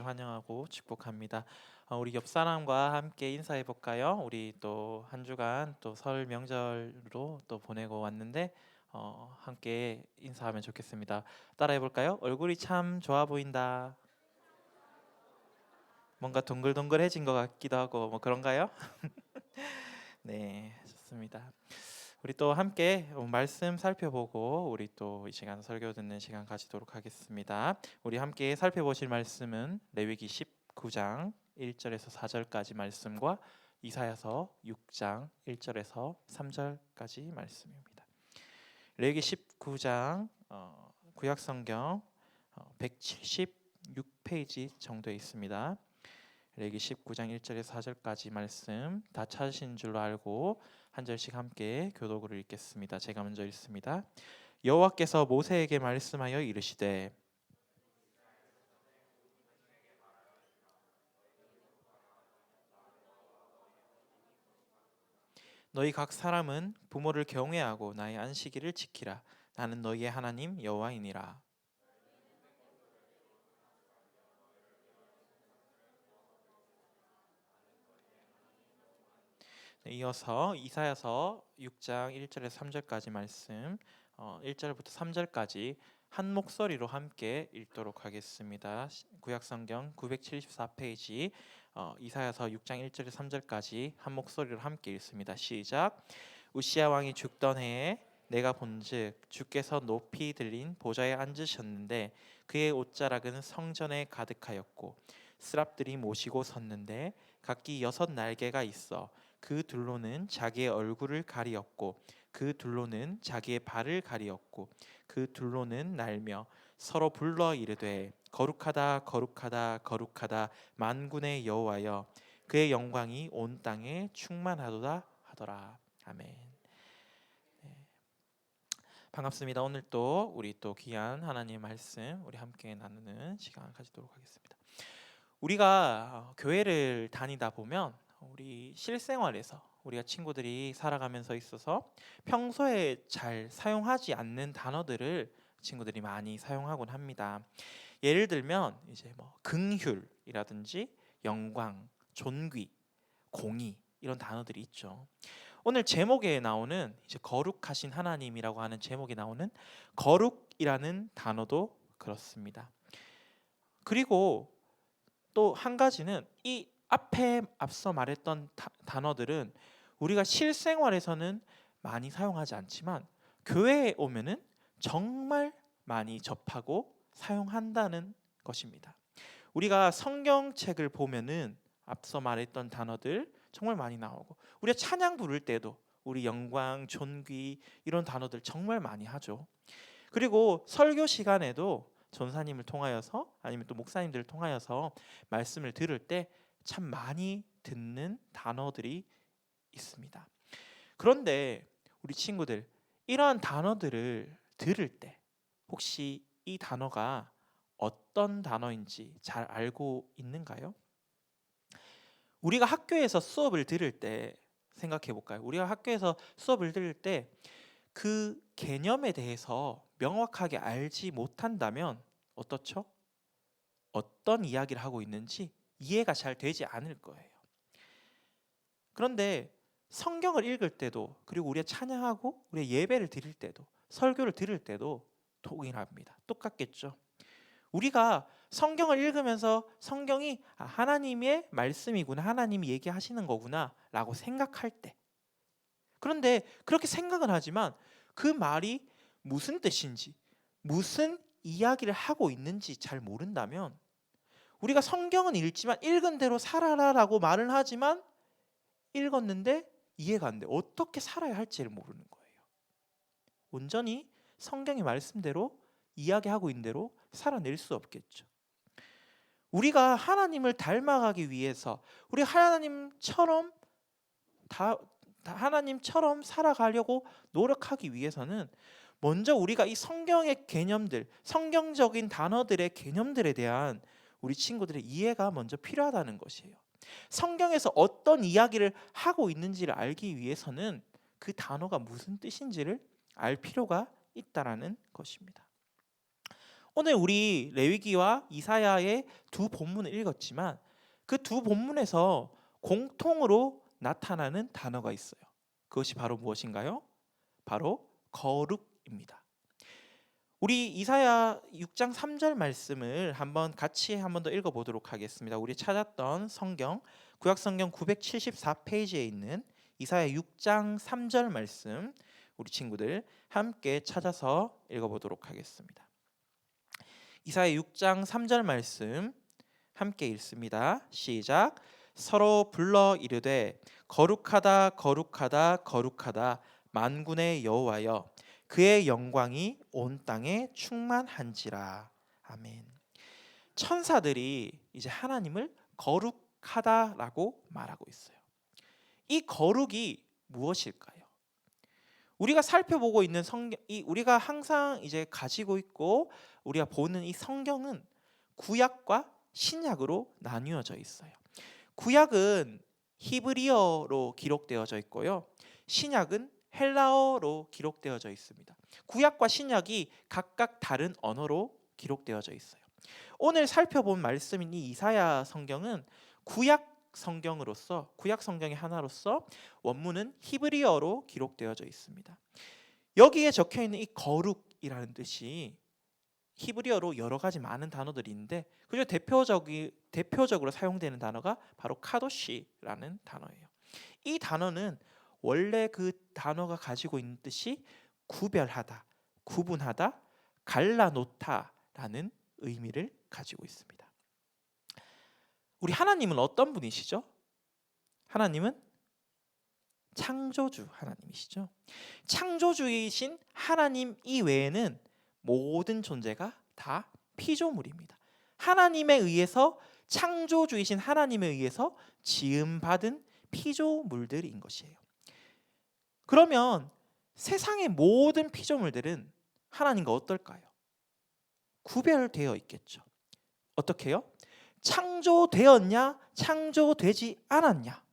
오시기를 환영하고 축복합니다. 우리 옆 사람과 함께 인사해 볼까요? 우리 또 한 주간 또 설 명절로 또 보내고 왔는데 함께 인사하면 좋겠습니다. 따라해 볼까요? 얼굴이 참 좋아 보인다. 뭔가 동글동글해진 것 같기도 하고 뭐 그런가요? 네, 좋습니다. 우리 또 함께 말씀 살펴보고 우리 또 이 시간 설교 듣는 시간 가지도록 하겠습니다. 우리 함께 살펴보실 말씀은 레위기 19장 1절에서 4절까지 말씀과 이사야서 6장 1절에서 3절까지 말씀입니다. 레위기 19장 구약 성경 176페이지 정도에 있습니다. 레위기 19장 1절에서 4절까지 말씀 다 찾으신 줄로 알고 한 절씩 함께 교독으로 읽겠습니다. 제가 먼저 읽습니다. 여호와께서 모세에게 말씀하여 이르시되 너희 각 사람은 부모를 경외하고 나의 안식일을 지키라. 나는 너희의 하나님 여호와이니라. 이어서 이사야서 6장 1절에서 3절까지 말씀 1절부터 3절까지 한 목소리로 함께 읽도록 하겠습니다. 구약성경 974페이지 이사야서 6장 1절에서 3절까지 한 목소리로 함께 읽습니다. 시작. 우시야 왕이 죽던 해에 내가 본즉 주께서 높이 들린 보좌에 앉으셨는데 그의 옷자락은 성전에 가득하였고 스랍들이 모시고 섰는데 각기 6 날개가 있어 그 둘로는 자기의 얼굴을 가리었고 그 둘로는 자기의 발을 가리었고 그 둘로는 날며 서로 불러 이르되 거룩하다 거룩하다 거룩하다 만군의 여호와여 그의 영광이 온 땅에 충만하도다 하더라. 아멘. 네. 반갑습니다. 오늘 또 우리 또 귀한 하나님 말씀 우리 함께 나누는 시간 가지도록 하겠습니다. 우리가 교회를 다니다 보면 우리 실생활에서 우리가 친구들이 살아가면서 있어서 평소에 잘 사용하지 않는 단어들을 친구들이 많이 사용하곤 합니다. 예를 들면 이제 뭐 긍휼이라든지 영광, 존귀, 공의 이런 단어들이 있죠. 오늘 제목에 나오는 이제 거룩하신 하나님이라고 하는 제목에 나오는 거룩이라는 단어도 그렇습니다. 그리고 또 한 가지는 이 앞에 앞서 말했던 단어들은 우리가 실생활에서는 많이 사용하지 않지만 교회에 오면은 정말 많이 접하고 사용한다는 것입니다. 우리가 성경책을 보면은 앞서 말했던 단어들 정말 많이 나오고 우리가 찬양 부를 때도 우리 영광, 존귀 이런 단어들 정말 많이 하죠. 그리고 설교 시간에도 전사님을 통하여서 아니면 또 목사님들을 통하여서 말씀을 들을 때 참 많이 듣는 단어들이 있습니다. 그런데 우리 친구들 이러한 단어들을 들을 때 혹시 이 단어가 어떤 단어인지 잘 알고 있는가요? 우리가 학교에서 수업을 들을 때 생각해 볼까요? 우리가 학교에서 수업을 들을 때 그 개념에 대해서 명확하게 알지 못한다면 어떻죠? 어떤 이야기를 하고 있는지 이해가 잘 되지 않을 거예요. 그런데 성경을 읽을 때도 그리고 우리가 찬양하고 우리가 예배를 드릴 때도 설교를 들을 때도 동일합니다. 똑같겠죠. 우리가 성경을 읽으면서 성경이 하나님의 말씀이구나, 하나님이 얘기하시는 거구나 라고 생각할 때, 그런데 그렇게 생각은 하지만 그 말이 무슨 뜻인지 무슨 이야기를 하고 있는지 잘 모른다면 우리가 성경은 읽지만 읽은 대로 살아라라고 말은 하지만 읽었는데 이해가 안 돼. 어떻게 살아야 할지를 모르는 거예요. 온전히 성경의 말씀대로 이야기하고 있는 대로 살아낼 수 없겠죠. 우리가 하나님을 닮아가기 위해서 우리 하나님처럼 살아가려고 노력하기 위해서는 먼저 우리가 이 성경의 개념들, 성경적인 단어들의 개념들에 대한 우리 친구들의 이해가 먼저 필요하다는 것이에요. 성경에서 어떤 이야기를 하고 있는지를 알기 위해서는 그 단어가 무슨 뜻인지를 알 필요가 있다라는 것입니다. 오늘 우리 레위기와 이사야의 두 본문을 읽었지만 그 두 본문에서 공통으로 나타나는 단어가 있어요. 그것이 바로 무엇인가요? 바로 거룩입니다. 우리 이사야 6장 3절 말씀을 같이 한번 더 읽어보도록 하겠습니다. 우리 찾았던 성경 구약성경 974페이지에 있는 이사야 6장 3절 말씀 우리 친구들 함께 찾아서 읽어보도록 하겠습니다. 이사야 6장 3절 말씀 함께 읽습니다. 시작. 서로 불러 이르되 거룩하다 거룩하다 거룩하다 만군의 여호와여 그의 영광이 온 땅에 충만한지라. 아멘. 천사들이 이제 하나님을 거룩하다라고 말하고 있어요. 이 거룩이 무엇일까요? 우리가 살펴보고 있는 우리가 항상 이제 가지고 있고 우리가 보는 이 성경은 구약과 신약으로 나뉘어져 있어요. 구약은 히브리어로 기록되어져 있고요. 신약은 헬라어로 기록되어져 있습니다. 구약과 신약이 각각 다른 언어로 기록되어져 있어요. 오늘 살펴본 말씀인 이 이사야 성경은 구약 성경의 하나로서 원문은 히브리어로 기록되어져 있습니다. 여기에 적혀 있는 이 거룩이라는 뜻이 히브리어로 여러 가지 많은 단어들이 있는데 그중 대표적으로 사용되는 단어가 바로 카도시라는 단어예요. 이 단어는 원래 그 단어가 가지고 있는 뜻이 구별하다, 구분하다, 갈라놓다라는 의미를 가지고 있습니다. 우리 하나님은 어떤 분이시죠? 하나님은 창조주 하나님이시죠. 창조주이신 하나님 이외에는 모든 존재가 다 피조물입니다. 하나님에 의해서 창조주이신 하나님에 의해서 지음받은 피조물들인 것이에요. 그러면 세상의 모든 피조물들은 하나님과 어떨까요? 구별되어 있겠죠. 어떻게요? 창조되었냐? 창조되지 않았냐?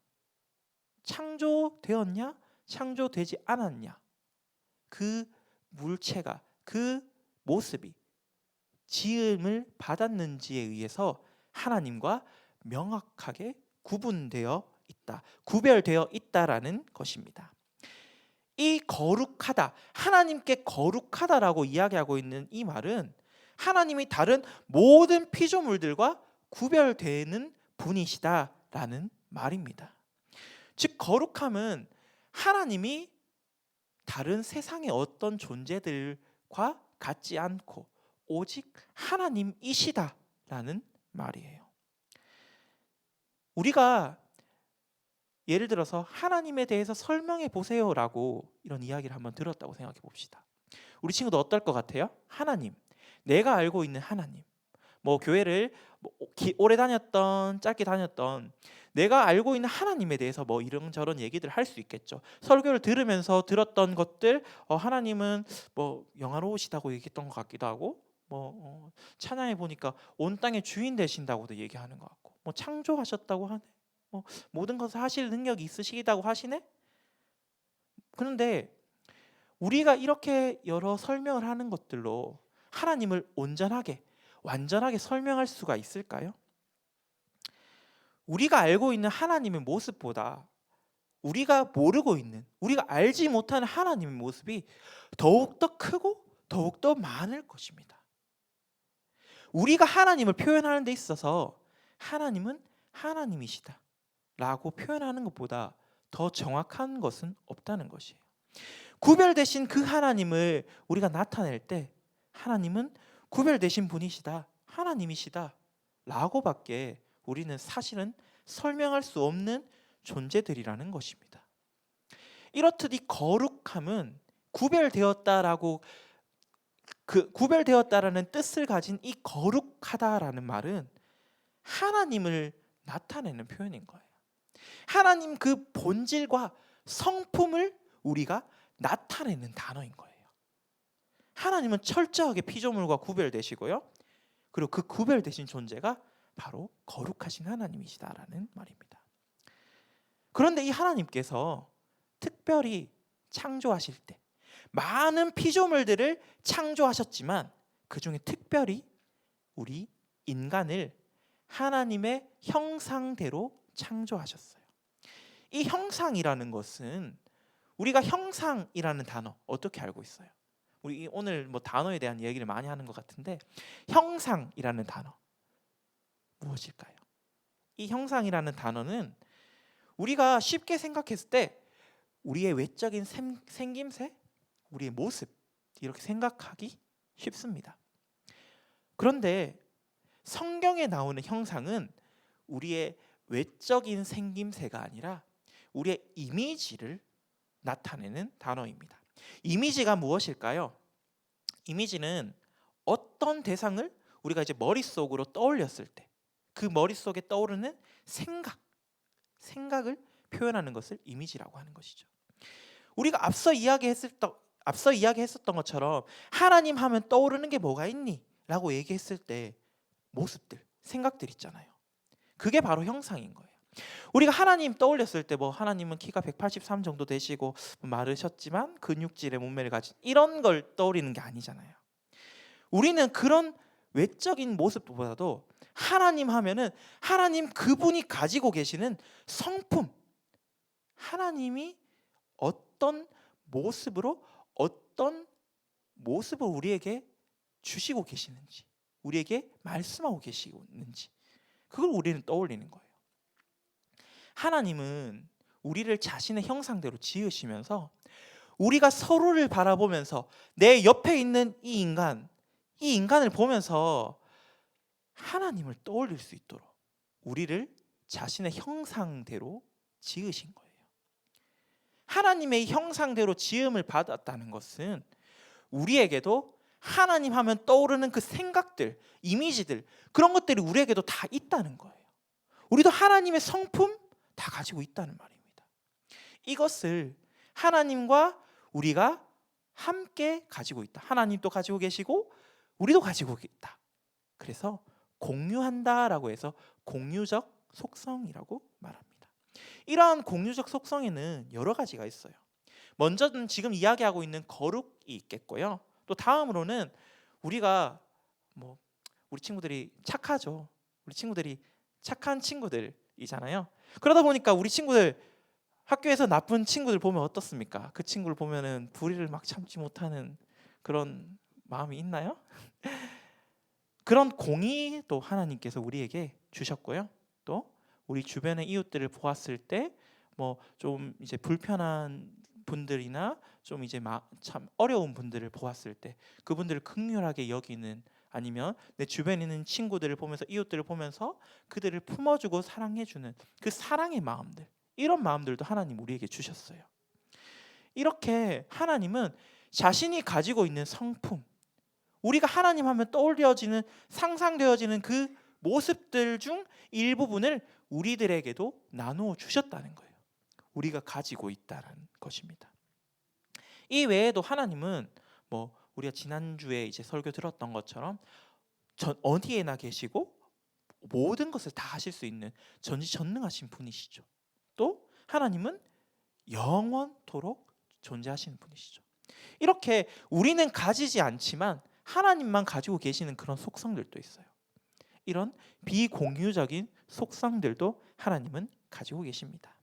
창조되었냐? 창조되지 않았냐? 그 물체가 그 모습이 지음을 받았는지에 의해서 하나님과 명확하게 구분되어 있다, 구별되어 있다라는 것입니다. 이 거룩하다, 하나님께 거룩하다라고 이야기하고 있는 이 말은 하나님이 다른 모든 피조물들과 구별되는 분이시다라는 말입니다. 즉 거룩함은 하나님이 다른 세상의 어떤 존재들과 같지 않고 오직 하나님이시다라는 말이에요. 우리가 예를 들어서 하나님에 대해서 설명해 보세요라고 이런 이야기를 한번 들었다고 생각해 봅시다. 우리 친구도 어떨 것 같아요? 하나님, 내가 알고 있는 하나님, 교회를 오래 다녔던 짧게 다녔던 내가 알고 있는 하나님에 대해서 이런저런 얘기들 할 수 있겠죠. 설교를 들으면서 들었던 것들, 하나님은 영화로우시다고 얘기했던 것 같기도 하고, 찬양해 보니까 온 땅의 주인 되신다고도 얘기하는 것 같고, 창조하셨다고 하네, 모든 것을 하실 능력이 있으시다고 하시네. 그런데 우리가 이렇게 여러 설명을 하는 것들로 하나님을 온전하게 완전하게 설명할 수가 있을까요? 우리가 알고 있는 하나님의 모습보다 우리가 모르고 있는, 우리가 알지 못하는 하나님의 모습이 더욱더 크고 더욱더 많을 것입니다. 우리가 하나님을 표현하는 데 있어서 하나님은 하나님이시다 라고 표현하는 것보다 더 정확한 것은 없다는 것이에요. 구별되신 그 하나님을 우리가 나타낼 때 하나님은 구별되신 분이시다, 하나님이시다 라고밖에 우리는 사실은 설명할 수 없는 존재들이라는 것입니다. 이렇듯 이 거룩함은 구별되었다라는 뜻을 가진 이 거룩하다라는 말은 하나님을 나타내는 표현인 거예요. 하나님 그 본질과 성품을 우리가 나타내는 단어인 거예요. 하나님은 철저하게 피조물과 구별되시고요. 그리고 그 구별되신 존재가 바로 거룩하신 하나님이시다라는 말입니다. 그런데 이 하나님께서 특별히 창조하실 때 많은 피조물들을 창조하셨지만 그 중에 특별히 우리 인간을 하나님의 형상대로 창조하셨어요. 이 형상이라는 것은 우리가 형상이라는 단어 어떻게 알고 있어요? 우리 오늘 뭐 단어에 대한 이야기를 많이 하는 것 같은데 형상이라는 단어 무엇일까요? 이 형상이라는 단어는 우리가 쉽게 생각했을 때 우리의 외적인 생김새, 우리의 모습 이렇게 생각하기 쉽습니다. 그런데 성경에 나오는 형상은 우리의 외적인 생김새가 아니라 우리의 이미지를 나타내는 단어입니다. 이미지가 무엇일까요? 이미지는 어떤 대상을 우리가 이제 머릿속으로 떠올렸을 때 그 머릿속에 떠오르는 생각을 표현하는 것을 이미지라고 하는 것이죠. 우리가 앞서 이야기했었던 것처럼 하나님 하면 떠오르는 게 뭐가 있니? 라고 얘기했을 때 모습들, 생각들 있잖아요. 그게 바로 형상인 거예요. 우리가 하나님 떠올렸을 때 뭐 하나님은 키가 183 정도 되시고 마르셨지만 근육질의 몸매를 가진 이런 걸 떠올리는 게 아니잖아요. 우리는 그런 외적인 모습보다도 하나님 하면은 하나님 그분이 가지고 계시는 성품, 하나님이 어떤 모습을 우리에게 주시고 계시는지, 우리에게 말씀하고 계시는지 그걸 우리는 떠올리는 거예요. 하나님은 우리를 자신의 형상대로 지으시면서 우리가 서로를 바라보면서 내 옆에 있는 이 인간을 보면서 하나님을 떠올릴 수 있도록 우리를 자신의 형상대로 지으신 거예요. 하나님의 형상대로 지음을 받았다는 것은 우리에게도 하나님 하면 떠오르는 그 생각들, 이미지들 그런 것들이 우리에게도 다 있다는 거예요. 우리도 하나님의 성품 다 가지고 있다는 말입니다. 이것을 하나님과 우리가 함께 가지고 있다. 하나님도 가지고 계시고 우리도 가지고 있다. 그래서 공유한다라고 해서 공유적 속성이라고 말합니다. 이러한 공유적 속성에는 여러 가지가 있어요. 먼저는 지금 이야기하고 있는 거룩이 있겠고요. 또 다음으로는 우리가 우리 친구들이 착하죠. 우리 친구들이 착한 친구들이잖아요. 그러다 보니까 우리 친구들 학교에서 나쁜 친구들 보면 어떻습니까? 그 친구를 보면은 불의를 막 참지 못하는 그런 마음이 있나요? 그런 공의도 하나님께서 우리에게 주셨고요. 또 우리 주변의 이웃들을 보았을 때 뭐 좀 이제 불편한 분들이나 좀 이제 참 어려운 분들을 보았을 때 그분들을 긍휼하게 여기는 아니면 내 주변에 있는 친구들을 보면서 이웃들을 보면서 그들을 품어주고 사랑해주는 그 사랑의 마음들 이런 마음들도 하나님 우리에게 주셨어요. 이렇게 하나님은 자신이 가지고 있는 성품 우리가 하나님 하면 떠올려지는 상상되어지는 그 모습들 중 일부분을 우리들에게도 나누어 주셨다는 거예요. 우리가 가지고 있다는 것입니다. 이 외에도 하나님은 우리가 지난주에 이제 설교 들었던 것처럼 어디에나 계시고 모든 것을 다 하실 수 있는 전지전능하신 분이시죠. 또 하나님은 영원토록 존재하시는 분이시죠. 이렇게 우리는 가지지 않지만 하나님만 가지고 계시는 그런 속성들도 있어요. 이런 비공유적인 속성들도 하나님은 가지고 계십니다.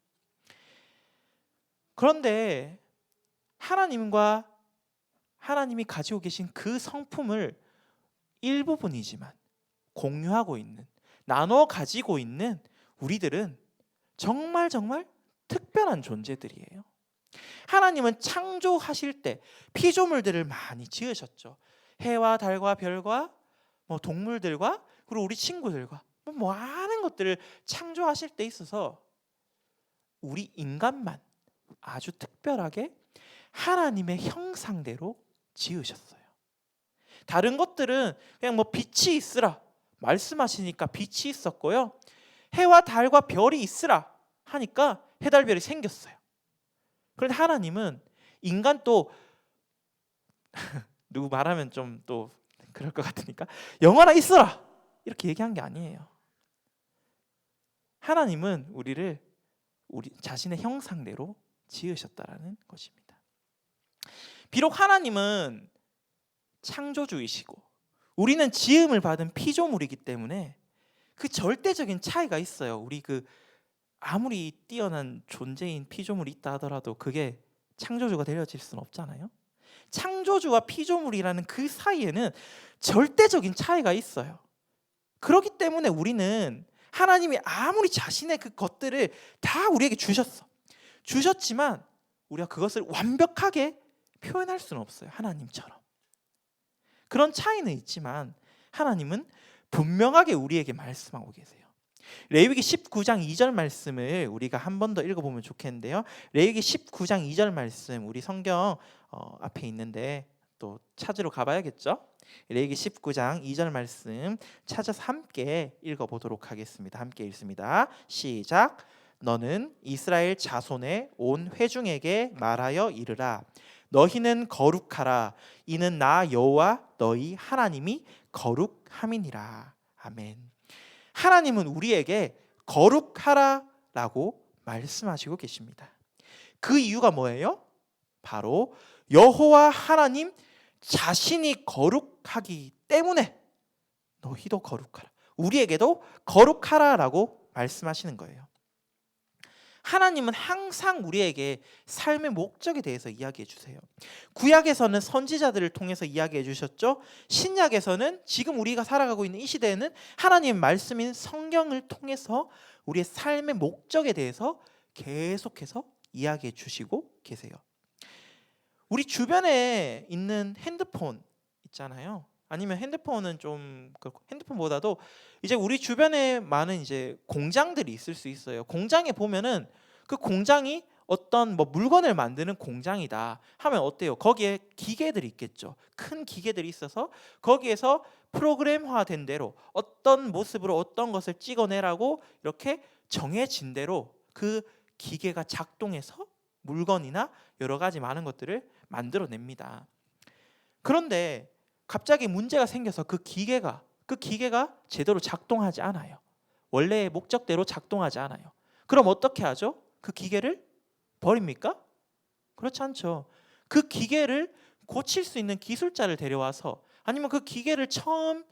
그런데 하나님이 가지고 계신 그 성품을 일부분이지만 공유하고 있는, 나눠 가지고 있는 우리들은 정말 특별한 존재들이에요. 하나님은 창조하실 때 피조물들을 많이 지으셨죠. 해와 달과 별과 동물들과 그리고 우리 친구들과 많은 것들을 창조하실 때 있어서 우리 인간만 아주 특별하게 하나님의 형상대로 지으셨어요. 다른 것들은 그냥 빛이 있으라 말씀하시니까 빛이 있었고요. 해와 달과 별이 있으라 하니까 해달별이 생겼어요. 그런데 하나님은 인간 또 누구 말하면 좀 또 그럴 것 같으니까 영원하 있어라 이렇게 얘기한 게 아니에요. 하나님은 우리 자신의 형상대로 지으셨다라는 것입니다. 비록 하나님은 창조주이시고 우리는 지음을 받은 피조물이기 때문에 그 절대적인 차이가 있어요. 우리 아무리 뛰어난 존재인 피조물이 있다 하더라도 그게 창조주가 되어질 수는 없잖아요. 창조주와 피조물이라는 그 사이에는 절대적인 차이가 있어요. 그렇기 때문에 우리는 하나님이 아무리 자신의 그 것들을 다 우리에게 주셨지만 우리가 그것을 완벽하게 표현할 수는 없어요. 하나님처럼. 그런 차이는 있지만 하나님은 분명하게 우리에게 말씀하고 계세요. 레위기 19장 2절 말씀을 우리가 한 번 더 읽어보면 좋겠는데요. 레위기 19장 2절 말씀, 우리 성경 앞에 있는데 또 찾으러 가봐야겠죠. 레위기 19장 2절 말씀 찾아서 함께 읽어보도록 하겠습니다. 함께 읽습니다. 시작. 너는 이스라엘 자손의 온 회중에게 말하여 이르라. 너희는 거룩하라. 이는 나 여호와 너희 하나님이 거룩함이니라. 아멘. 하나님은 우리에게 거룩하라라고 말씀하시고 계십니다. 그 이유가 뭐예요? 바로 여호와 하나님 자신이 거룩하기 때문에 너희도 거룩하라. 우리에게도 거룩하라라고 말씀하시는 거예요. 하나님은 항상 우리에게 삶의 목적에 대해서 이야기해 주세요. 구약에서는 선지자들을 통해서 이야기해 주셨죠. 신약에서는 지금 우리가 살아가고 있는 이 시대에는 하나님의 말씀인 성경을 통해서 우리의 삶의 목적에 대해서 계속해서 이야기해 주시고 계세요. 우리 주변에 있는 핸드폰 있잖아요. 아니면 핸드폰은 좀 핸드폰보다도 이제 우리 주변에 많은 이제 공장들이 있을 수 있어요. 공장에 보면은 그 공장이 어떤 물건을 만드는 공장이다 하면 어때요? 거기에 기계들이 있겠죠. 큰 기계들이 있어서 거기에서 프로그램화된 대로 어떤 모습으로 어떤 것을 찍어내라고 이렇게 정해진 대로 그 기계가 작동해서 물건이나 여러 가지 많은 것들을 만들어냅니다. 그런데 갑자기 문제가 생겨서 그 기계가 제대로 작동하지 않아요. 원래의 목적대로 작동하지 않아요. 그럼 어떻게 하죠? 그 기계를 버립니까? 그렇지 않죠. 그 기계를 고칠 수 있는 기술자를 데려와서 아니면 그 기계를 처음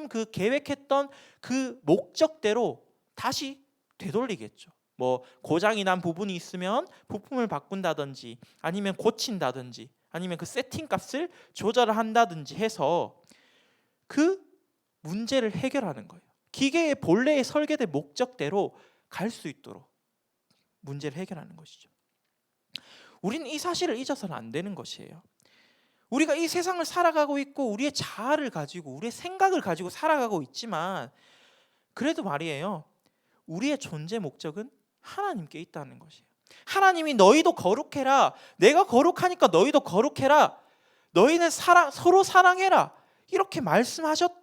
그 계획했던 그 목적대로 다시 되돌리겠죠. 고장이 난 부분이 있으면 부품을 바꾼다든지 아니면 고친다든지 아니면 그 세팅 값을 조절을 한다든지 해서 그 문제를 해결하는 거예요. 기계의 본래의 설계된 목적대로 갈 수 있도록 문제를 해결하는 것이죠. 우리는 이 사실을 잊어서는 안 되는 것이에요. 우리가 이 세상을 살아가고 있고 우리의 자아를 가지고 우리의 생각을 가지고 살아가고 있지만 그래도 말이에요. 우리의 존재 목적은 하나님께 있다는 것이에요. 하나님이 너희도 거룩해라. 내가 거룩하니까 너희도 거룩해라. 너희는 서로 사랑해라. 이렇게 말씀하셨다면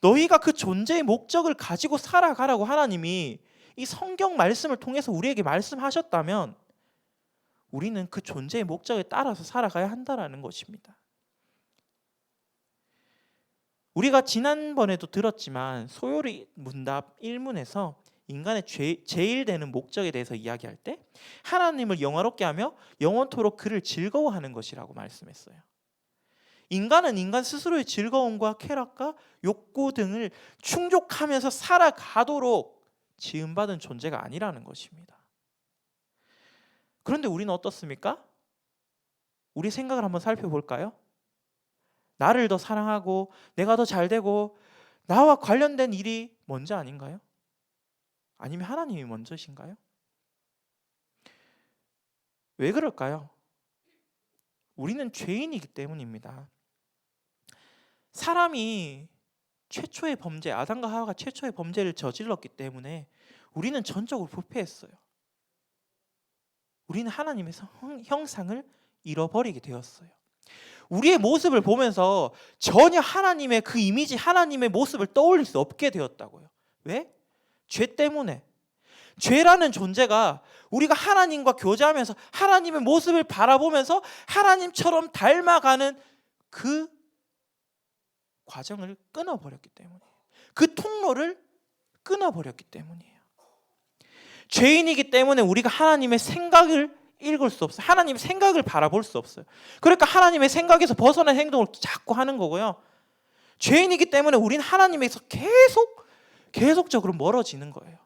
너희가 그 존재의 목적을 가지고 살아가라고 하나님이 이 성경 말씀을 통해서 우리에게 말씀하셨다면 우리는 그 존재의 목적에 따라서 살아가야 한다는 것입니다. 우리가 지난번에도 들었지만 소요리 문답 1문에서 인간의 제일 되는 목적에 대해서 이야기할 때 하나님을 영화롭게 하며 영원토록 그를 즐거워하는 것이라고 말씀했어요. 인간은 인간 스스로의 즐거움과 쾌락과 욕구 등을 충족하면서 살아가도록 지음받은 존재가 아니라는 것입니다. 그런데 우리는 어떻습니까? 우리 생각을 한번 살펴볼까요? 나를 더 사랑하고 내가 더 잘되고 나와 관련된 일이 먼저 아닌가요? 아니면 하나님이 먼저신가요? 왜 그럴까요? 우리는 죄인이기 때문입니다. 사람이 최초의 범죄, 아담과 하와가 최초의 범죄를 저질렀기 때문에 우리는 전적으로 부패했어요. 우리는 하나님의 형상을 잃어버리게 되었어요. 우리의 모습을 보면서 전혀 하나님의 그 이미지, 하나님의 모습을 떠올릴 수 없게 되었다고요. 왜? 죄 때문에. 죄라는 존재가 우리가 하나님과 교제하면서 하나님의 모습을 바라보면서 하나님처럼 닮아가는 그 과정을 끊어버렸기 때문이에요. 그 통로를 끊어버렸기 때문이에요. 죄인이기 때문에 우리가 하나님의 생각을 읽을 수 없어요. 하나님의 생각을 바라볼 수 없어요. 그러니까 하나님의 생각에서 벗어난 행동을 자꾸 하는 거고요. 죄인이기 때문에 우린 하나님에서 계속적으로 멀어지는 거예요.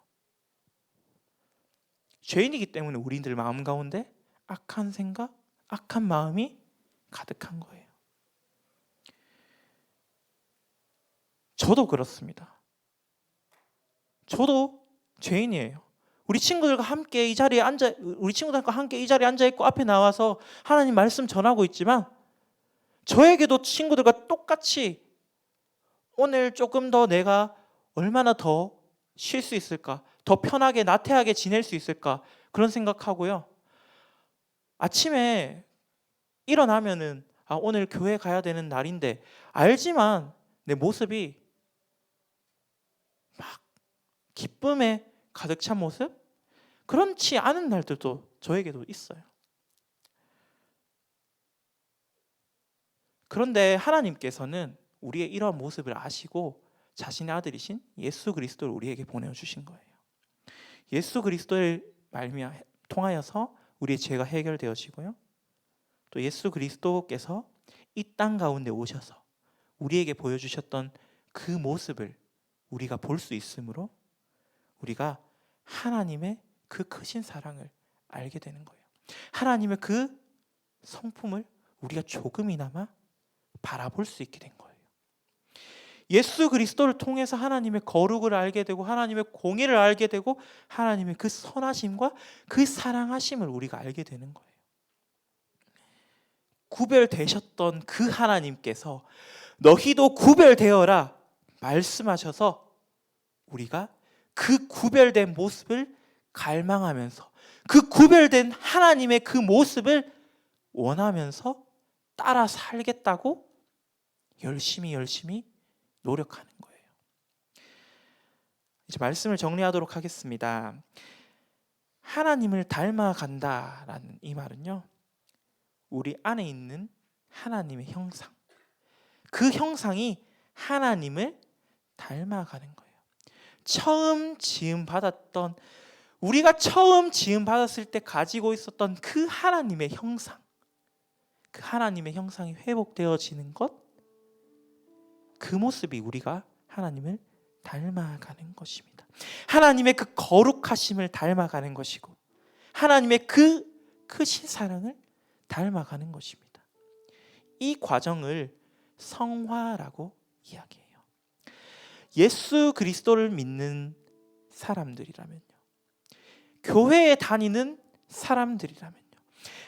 죄인이기 때문에 우리들 마음 가운데 악한 생각, 악한 마음이 가득한 거예요. 저도 그렇습니다. 저도 죄인이에요. 우리 친구들과 함께 이 자리에 앉아 있고 앞에 나와서 하나님 말씀 전하고 있지만 저에게도 친구들과 똑같이 오늘 조금 더 내가 얼마나 더 쉴 수 있을까? 더 편하게 나태하게 지낼 수 있을까? 그런 생각하고요. 아침에 일어나면은 오늘 교회 가야 되는 날인데 알지만 내 모습이 막 기쁨에 가득 찬 모습? 그렇지 않은 날들도 저에게도 있어요. 그런데 하나님께서는 우리의 이러한 모습을 아시고 자신의 아들이신 예수 그리스도를 우리에게 보내주신 거예요. 예수 그리스도를 통하여서 우리의 죄가 해결되어지고요. 또 예수 그리스도께서 이 땅 가운데 오셔서 우리에게 보여주셨던 그 모습을 우리가 볼 수 있으므로 우리가 하나님의 그 크신 사랑을 알게 되는 거예요. 하나님의 그 성품을 우리가 조금이나마 바라볼 수 있게 된 거예요. 예수 그리스도를 통해서 하나님의 거룩을 알게 되고 하나님의 공의를 알게 되고 하나님의 그 선하심과 그 사랑하심을 우리가 알게 되는 거예요. 구별되셨던 그 하나님께서 너희도 구별되어라 말씀하셔서 우리가 그 구별된 모습을 갈망하면서 그 구별된 하나님의 그 모습을 원하면서 따라 살겠다고 열심히 노력하는 거예요. 이제 말씀을 정리하도록 하겠습니다. 하나님을 닮아간다라는 이 말은요, 우리 안에 있는 하나님의 형상, 그 형상이 하나님을 닮아가는 거예요. 우리가 처음 지음 받았을 때 가지고 있었던 그 하나님의 형상, 그 하나님의 형상이 회복되어지는 것, 그 모습이 우리가 하나님을 닮아가는 것입니다. 하나님의 그 거룩하심을 닮아가는 것이고 하나님의 그 크신 사랑을 닮아가는 것입니다. 이 과정을 성화라고 이야기해요. 예수 그리스도를 믿는 사람들이라면요, 교회에 다니는 사람들이라면요,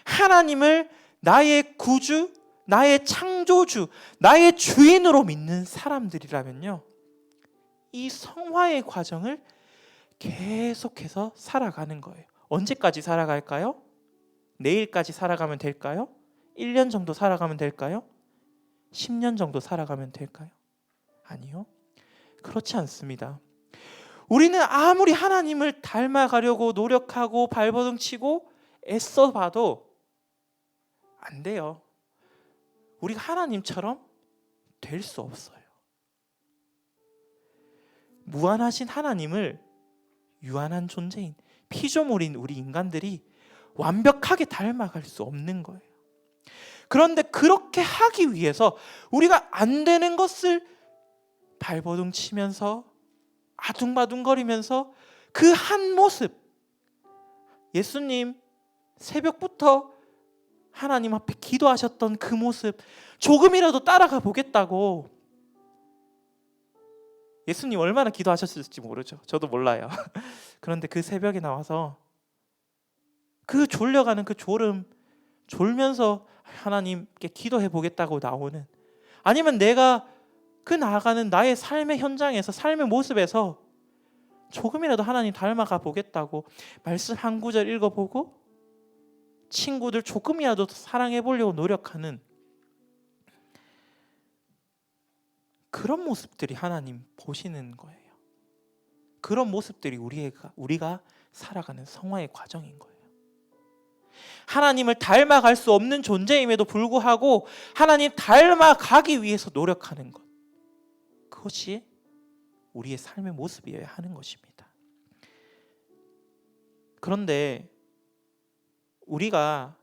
하나님을 나의 구주, 나의 창조주, 나의 주인으로 믿는 사람들이라면요, 이 성화의 과정을 계속해서 살아가는 거예요. 언제까지 살아갈까요? 내일까지 살아가면 될까요? 1년 정도 살아가면 될까요? 10년 정도 살아가면 될까요? 아니요. 그렇지 않습니다. 우리는 아무리 하나님을 닮아가려고 노력하고 발버둥 치고 애써봐도 안 돼요. 우리가 하나님처럼 될 수 없어요. 무한하신 하나님을 유한한 존재인 피조물인 우리 인간들이 완벽하게 닮아갈 수 없는 거예요. 그런데 그렇게 하기 위해서 우리가 안 되는 것을 발버둥 치면서 아둥바둥거리면서 그 한 모습, 예수님 새벽부터 하나님 앞에 기도하셨던 그 모습 조금이라도 따라가 보겠다고. 예수님 얼마나 기도하셨을지 모르죠. 저도 몰라요. 그런데 그 새벽에 나와서 그 졸려가는 그 졸면서 하나님께 기도해 보겠다고 나오는, 아니면 내가 그 나아가는 나의 삶의 현장에서, 삶의 모습에서 조금이라도 하나님 닮아가 보겠다고 말씀 한 구절 읽어보고 친구들 조금이라도 사랑해 보려고 노력하는 그런 모습들이 하나님 보시는 거예요. 그런 모습들이 우리가 살아가는 성화의 과정인 거예요. 하나님을 닮아갈 수 없는 존재임에도 불구하고 하나님 닮아가기 위해서 노력하는 것, 그것이 우리의 삶의 모습이어야 하는 것입니다. 그런데 우리가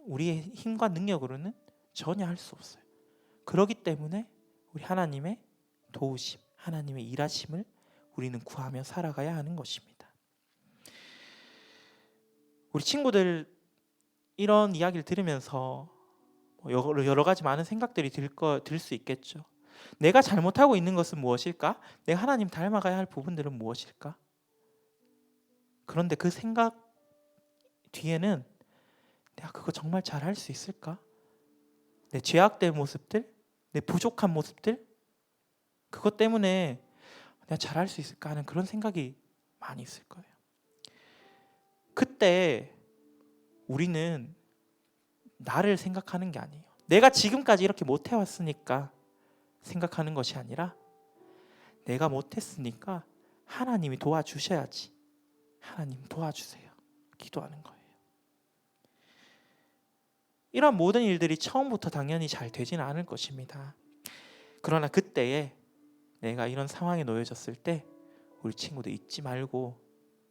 우리의 힘과 능력으로는 전혀 할 수 없어요. 그렇기 때문에 우리 하나님의 도우심, 하나님의 일하심을 우리는 구하며 살아가야 하는 것입니다. 우리 친구들 이런 이야기를 들으면서 여러 가지 많은 생각들이 들 수 있겠죠. 내가 잘못하고 있는 것은 무엇일까? 내가 하나님 닮아가야 할 부분들은 무엇일까? 그런데 그 생각 뒤에는 내가 그거 정말 잘할 수 있을까? 내 죄악된 모습들, 내 부족한 모습들, 그것 때문에 내가 잘할 수 있을까 하는 그런 생각이 많이 있을 거예요. 그때 우리는 나를 생각하는 게 아니에요. 내가 지금까지 이렇게 못해왔으니까 생각하는 것이 아니라 내가 못했으니까 하나님이 도와주셔야지. 하나님 도와주세요. 기도하는 거예요. 이런 모든 일들이 처음부터 당연히 잘 되지는 않을 것입니다. 그러나 그때에 내가 이런 상황에 놓여졌을 때 우리 친구들 잊지 말고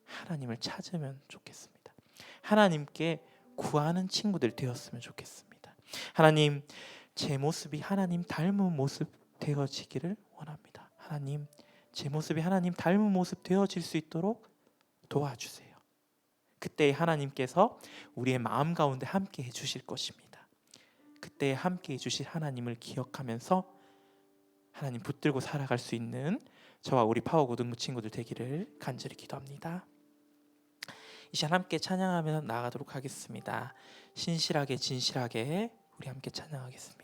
하나님을 찾으면 좋겠습니다. 하나님께 구하는 친구들 되었으면 좋겠습니다. 하나님, 제 모습이 하나님 닮은 모습 되어지기를 원합니다. 하나님, 제 모습이 하나님 닮은 모습 되어질 수 있도록 도와주세요. 그때 하나님께서 우리의 마음 가운데 함께 해주실 것입니다. 그때 함께 해주실 하나님을 기억하면서 하나님 붙들고 살아갈 수 있는 저와 우리 파워고등부 친구들 되기를 간절히 기도합니다. 이 시간 함께 찬양하며 나아가도록 하겠습니다. 신실하게 진실하게 우리 함께 찬양하겠습니다.